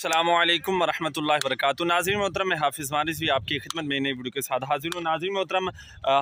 अस्सलामुअलैकुम वरहमतुल्लाहि वबरकातुहू। नाज़रीन मोहतरम, मैं हाफिज़ वारिस भी आपकी खिदमत में नई वीडियो के साथ हाजिर हूँ। नाज़रीन मोहतरम,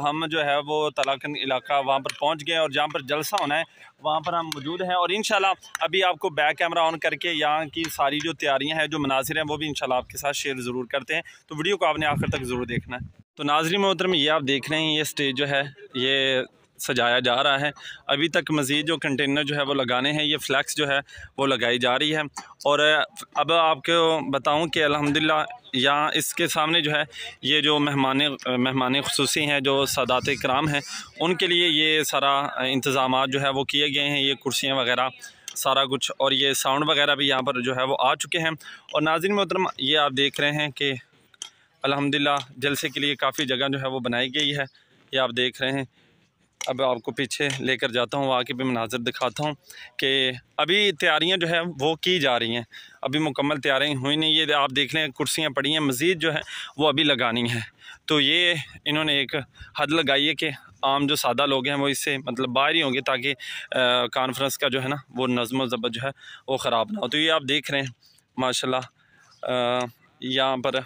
हम जो है वो तलाकन इलाका वहाँ पर पहुँच गए और जहाँ पर जलसा होना है वहाँ पर हम मौजूद हैं। और इंशाल्लाह अभी आपको बैक कैमरा ऑन करके यहाँ की सारी जो तैयारियाँ हैं, जो मनाज़िर हैं, वो भी इंशाल्लाह आपके साथ शेयर ज़रूर करते हैं। तो वीडियो को आपने आखिर तक ज़रूर देखना है। तो नाज़रीन मोहतरम, ये आप देख रहे हैं, ये स्टेज जो है ये सजाया जा रहा है। अभी तक मज़ीद जो कंटेनर जो है वो लगाने हैं, ये फ्लैक्स जो है वो लगाई जा रही है। और अब आपको बताऊं कि अल्हम्दुलिल्लाह यहाँ इसके सामने जो है ये जो मेहमान ख़ुसूसी हैं, जो सादात इकराम हैं, उनके लिए ये सारा इंतज़ाम जो है वो किए गए हैं। ये कुर्सियाँ वगैरह सारा कुछ, और ये साउंड वगैरह भी यहाँ पर जो है वो आ चुके हैं। और नाज़रीन मोहतरम, ये आप देख रहे हैं कि अल्हम्दुलिल्लाह जलसे के लिए काफ़ी जगह जो है वो बनाई गई है। ये आप देख रहे हैं। अब आपको पीछे लेकर जाता हूँ, आके भी मनाज़र दिखाता हूँ कि अभी तैयारियाँ जो है वो की जा रही हैं। अभी मुकम्मल तैयारियाँ हुई नहीं। ये आप देख लें, कुर्सियाँ पड़ी हैं, मज़ीद जो है वो अभी लगानी है। तो ये इन्होंने एक हद लगाई है कि आम जो सादा लोग हैं वो इससे मतलब बाहर ही होंगे, ताकि कॉन्फ्रेंस का जो है ना वो नज़्म व ज़ब्त जो है वो ख़राब ना हो। तो ये आप देख रहे हैं माशाल्लाह, यहाँ पर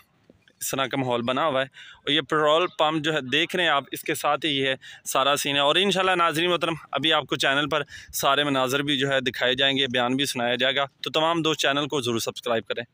इस तरह का माहौल बना हुआ है। और ये पेट्रोल पम्प जो है देख रहे हैं आप, इसके साथ ही ये सारा सीन है। और इंशाल्लाह नाज़रीन मोहतरम, अभी आपको चैनल पर सारे मनाज़र भी जो है दिखाए जाएंगे, बयान भी सुनाया जाएगा। तो तमाम दोस्त चैनल को ज़रूर सब्सक्राइब करें।